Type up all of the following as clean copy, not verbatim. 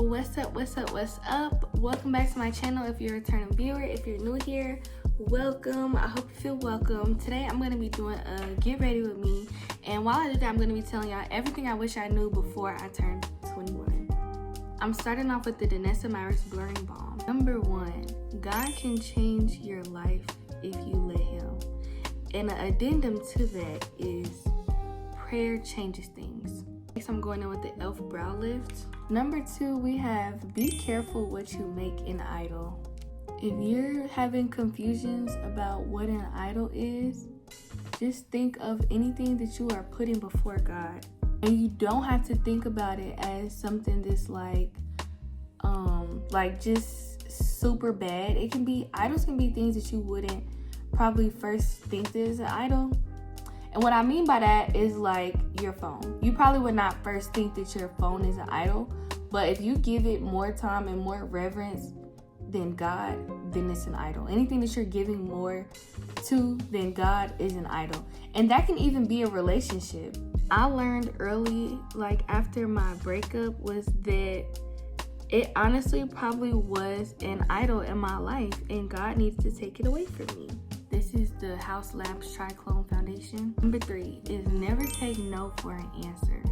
What's up? Welcome back to my channel. If you're a returning viewer, if you're new here, welcome. I hope you feel welcome. Today I'm going to be doing a get ready with me, and while I do that, I'm going to be telling y'all everything I wish I knew before I turned 21. I'm starting off with the Danessa Myris Blurring Balm. Number 1, God can change your life if you let him. And an addendum to that is prayer changes things. Next, I'm going in with the e.l.f. Brow Lift. Number 2, we have be careful what you make an idol. If you're having confusions about what an idol is, just think of anything that you are putting before God. And you don't have to think about it as something that's like just super bad. Idols can be things that you wouldn't probably first think is an idol. And what I mean by that is like your phone. You probably would not first think that your phone is an idol, but if you give it more time and more reverence than God, then it's an idol. Anything that you're giving more to than God is an idol. And that can even be a relationship. I learned early, like after my breakup, was that it honestly probably was an idol in my life, and God needs to take it away from me. This is the House Labs Triclone Foundation. Number 3 is never take no for an answer.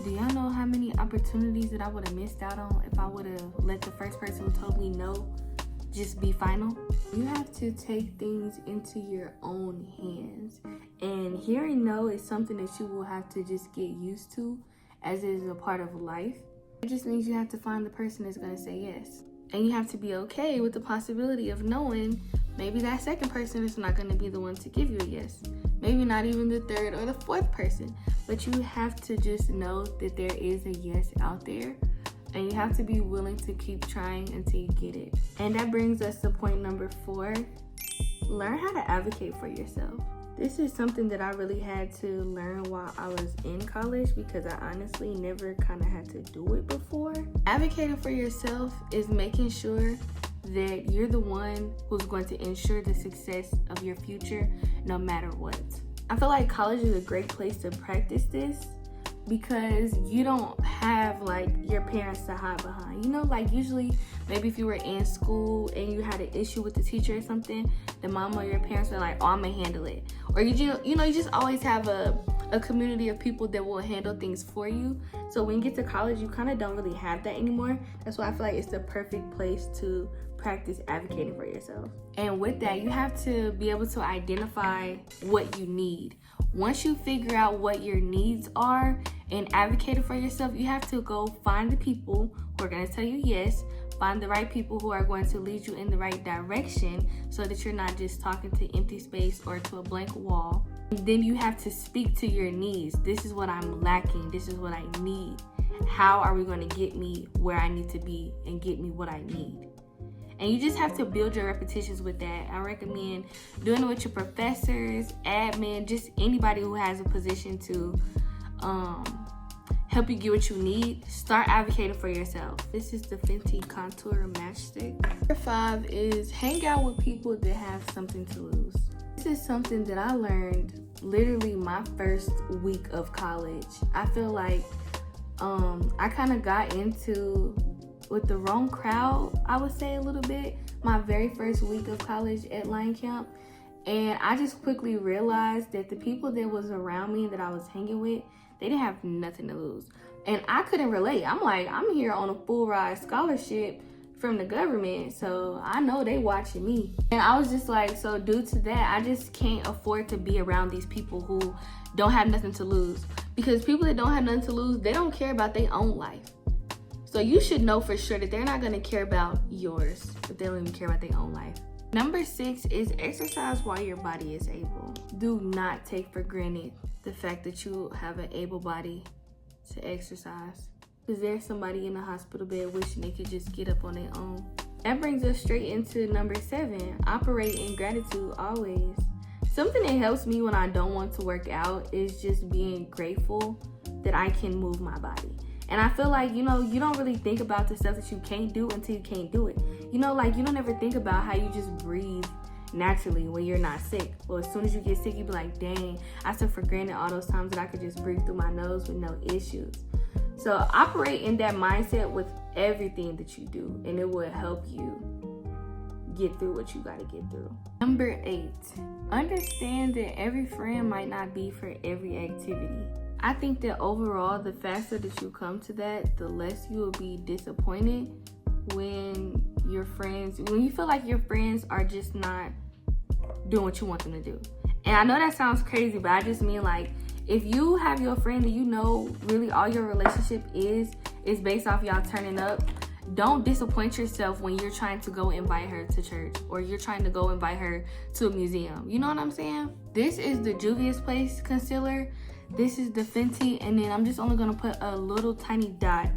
Do y'all know how many opportunities that I would have missed out on if I would have let the first person who told me no just be final? You have to take things into your own hands. And hearing no is something that you will have to just get used to, as it is a part of life. It just means you have to find the person that's going to say yes. And you have to be okay with the possibility of knowing maybe that second person is not going to be the one to give you a yes. Maybe not even the third or the fourth person. But you have to just know that there is a yes out there. And you have to be willing to keep trying until you get it. And that brings us to point number 4. Learn how to advocate for yourself. This is something that I really had to learn while I was in college, because I honestly never kind of had to do it before. Advocating for yourself is making sure that you're the one who's going to ensure the success of your future no matter what. I feel like college is a great place to practice this, because you don't have like your parents to hide behind. You know, like usually maybe if you were in school and you had an issue with the teacher or something, the mom or your parents were like, oh, I'm gonna handle it. Or you just always have a community of people that will handle things for you. So when you get to college, you kind of don't really have that anymore. That's why I feel like it's the perfect place to practice advocating for yourself. And with that, you have to be able to identify what you need. Once you figure out what your needs are and advocate for yourself, you have to go find the people who are going to tell you yes, find the right people who are going to lead you in the right direction, so that you're not just talking to empty space or to a blank wall. And then you have to speak to your needs. This is what I'm lacking. This is what I need. How are we going to get me where I need to be and get me what I need? And you just have to build your repetitions with that. I recommend doing it with your professors, admin, just anybody who has a position to help you get what you need. Start advocating for yourself. This is the Fenty Contour Matchstick. Number 5 is hang out with people that have something to lose. This is something that I learned literally my first week of college. I feel like I kind of got into with the wrong crowd, I would say a little bit, my very first week of college at Line Camp. And I just quickly realized that the people that was around me that I was hanging with, they didn't have nothing to lose. And I couldn't relate. I'm like, I'm here on a full ride scholarship from the government, so I know they watching me. And I was just like, so due to that, I just can't afford to be around these people who don't have nothing to lose. Because people that don't have nothing to lose, they don't care about their own life. So you should know for sure that they're not going to care about yours, but they don't even care about their own life. Number 6 is exercise while your body is able. Do not take for granted the fact that you have an able body to exercise, because there's somebody in the hospital bed wishing they could just get up on their own. That brings us straight into number 7, operate in gratitude always. Something that helps me when I don't want to work out is just being grateful that I can move my body. And I feel like, you don't really think about the stuff that you can't do until you can't do it. You don't ever think about how you just breathe naturally when you're not sick. Well, as soon as you get sick, you be like, dang, I took for granted all those times that I could just breathe through my nose with no issues. So operate in that mindset with everything that you do, and it will help you get through what you got to get through. Number 8, understand that every friend might not be for every activity. I think that overall, the faster that you come to that, the less you will be disappointed when you feel like your friends are just not doing what you want them to do. And I know that sounds crazy, but I just mean, like, if you have your friend that you know really all your relationship is based off y'all turning up, don't disappoint yourself when you're trying to go invite her to church or you're trying to go invite her to a museum. You know what I'm saying? This is the Juvia's Place concealer. This is the Fenty, and then I'm just only gonna put a little tiny dot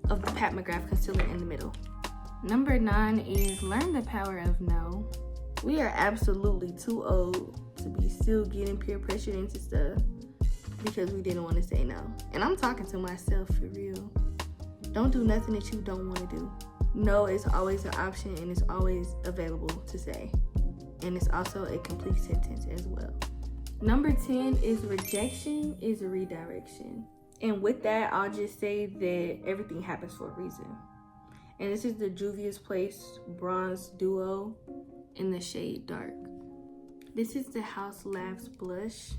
of the Pat McGrath concealer in the middle. Number 9 is learn the power of no. We are absolutely too old to be still getting peer pressured into stuff because we didn't want to say no. And I'm talking to myself for real. Don't do nothing that you don't want to do. No is always an option, and it's always available to say. And it's also a complete sentence as well. Number 10 is rejection is a redirection. And with that, I'll just say that everything happens for a reason. And this is the Juvia's Place Bronze Duo in the shade Dark. This is the House Laughs Blush.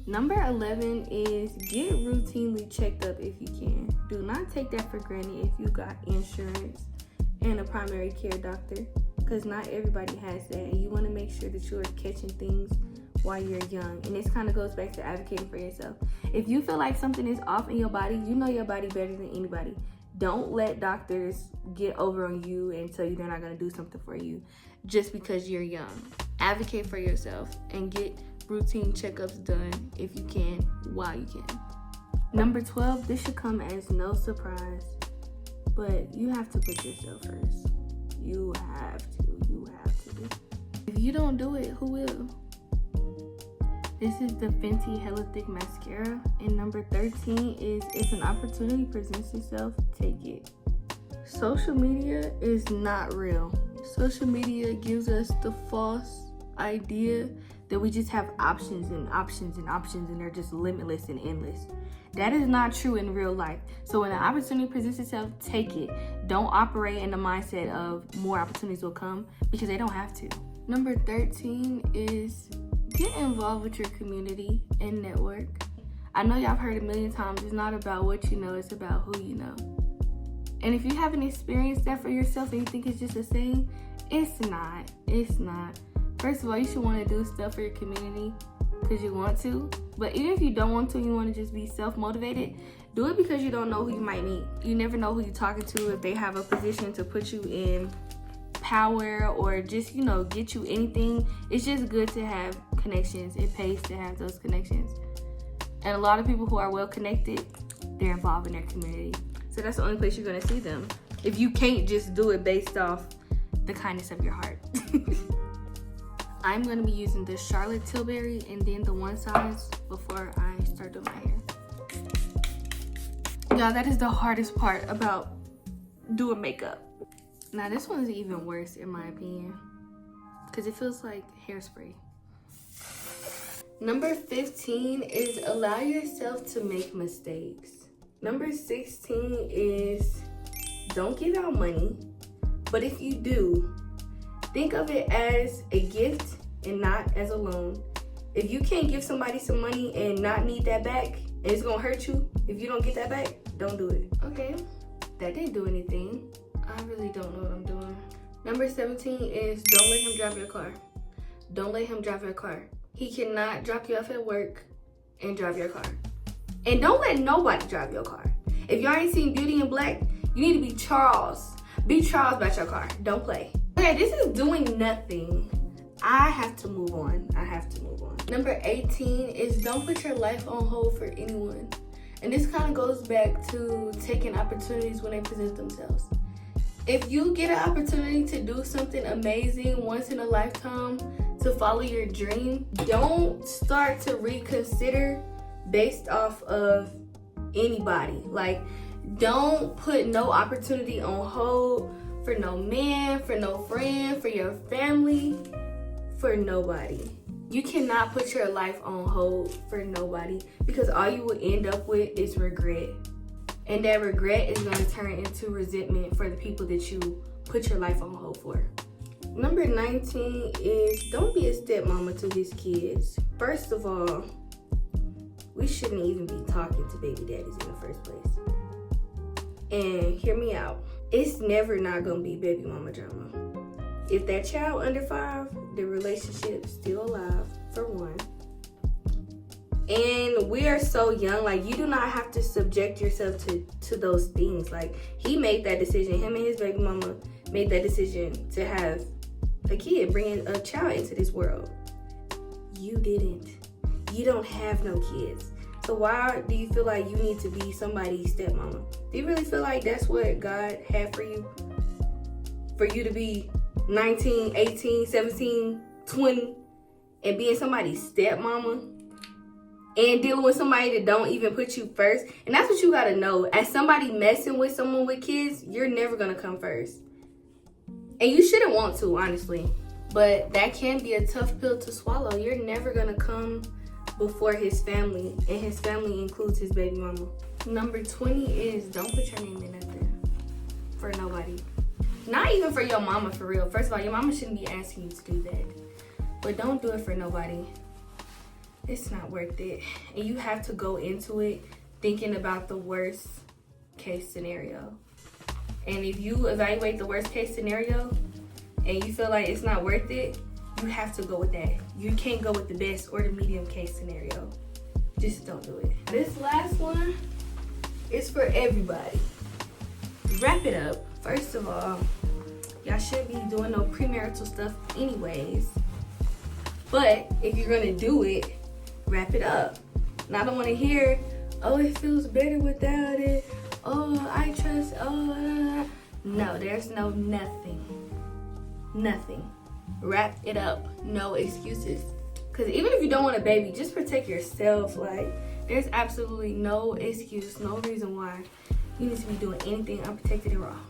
Number 11 is get routinely checked up if you can. Do not take that for granted if you got insurance and a primary care doctor, because not everybody has that. And you want to make sure that you are catching things while you're young. And this kind of goes back to advocating for yourself. If you feel like something is off in your body, you know your body better than anybody. Don't let doctors get over on you and tell you they're not going to do something for you just because you're young. Advocate for yourself and get routine checkups done if you can, while you can. Number 12, this should come as no surprise, but you have to put yourself first. You have to. If you don't do it, who will? This is the Fenty Hella Thick Mascara. And number 13 is if an opportunity presents itself, take it. Social media is not real. Social media gives us the false idea that we just have options and options and options and they're just limitless and endless. That is not true in real life. So when an opportunity presents itself, take it. Don't operate in the mindset of more opportunities will come, because they don't have to. Number 13 is get involved with your community and network. I know y'all have heard a million times, it's not about what you know, it's about who you know. And if you haven't experienced that for yourself and you think it's just a saying, it's not. First of all, you should want to do stuff for your community because you want to. But even if you don't want to, you want to just be self-motivated, do it because you don't know who you might meet. You never know who you're talking to, if they have a position to put you in power or just, get you anything. It's just good to have connections. It pays to have those connections. And a lot of people who are well connected, they're involved in their community. So that's the only place you're going to see them. If you can't just do it based off the kindness of your heart. I'm going to be using the Charlotte Tilbury and then the One Size before I start doing my hair. Y'all, that is the hardest part about doing makeup. Now this one is even worse in my opinion because it feels like hairspray. Number 15 is allow yourself to make mistakes. Number 16 is don't give out money, but if you do, think of it as a gift and not as a loan. If you can't give somebody some money and not need that back, and it's gonna hurt you if you don't get that back, don't do it. Okay, that didn't do anything. I really don't know what I'm doing. Number 17 is don't let him drive your car. Don't let him drive your car. He cannot drop you off at work and drive your car. And don't let nobody drive your car. If y'all ain't seen Beauty in Black, you need to be Charles. Be Charles about your car. Don't play. Okay, this is doing nothing. I have to move on. Number 18 is don't put your life on hold for anyone. And this kind of goes back to taking opportunities when they present themselves. If you get an opportunity to do something amazing once in a lifetime, to follow your dream, don't start to reconsider based off of anybody. Like, don't put no opportunity on hold for no man, for no friend, for your family, for nobody. You cannot put your life on hold for nobody because all you will end up with is regret. And that regret is going to turn into resentment for the people that you put your life on hold for. Number 19 is don't be a stepmama to his kids. First of all, we shouldn't even be talking to baby daddies in the first place. And hear me out. It's never not going to be baby mama drama. If that child under 5, the relationship's still alive, for one. And we are so young, like, you do not have to subject yourself to those things. Like, he made that decision. Him and his baby mama made that decision to have a kid, bringing a child into this world. You didn't. You don't have no kids. So why do you feel like you need to be somebody's stepmama? Do you really feel like that's what God had for you? For you to be 19, 18, 17, 20, and being somebody's stepmama? And dealing with somebody that don't even put you first. And that's what you gotta know. As somebody messing with someone with kids, you're never gonna come first. And you shouldn't want to, honestly. But that can be a tough pill to swallow. You're never gonna come before his family. And his family includes his baby mama. Number 20 is don't put your name in nothing for nobody. Not even for your mama, for real. First of all, your mama shouldn't be asking you to do that. But don't do it for nobody. It's not worth it. And you have to go into it thinking about the worst case scenario. And if you evaluate the worst case scenario and you feel like it's not worth it, you have to go with that. You can't go with the best or the medium case scenario. Just don't do it. This last one is for everybody. Wrap it up. First of all, y'all shouldn't be doing no premarital stuff anyways. But if you're gonna do it, wrap it up. And I don't want to hear, oh, it feels better without it. Oh, I trust. Oh, no, there's no nothing. Nothing. Wrap it up. No excuses. Because even if you don't want a baby, just protect yourself. Like, there's absolutely no excuse, no reason why you need to be doing anything unprotected and wrong.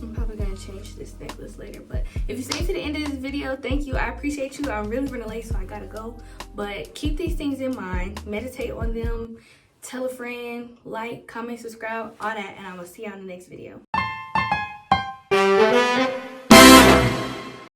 I'm probably going to change this necklace later. But if you stayed to the end of this video, thank you. I appreciate you. I'm really running late, so I got to go. But keep these things in mind. Meditate on them. Tell a friend. Like, comment, subscribe, all that. And I'm going to see you on the next video.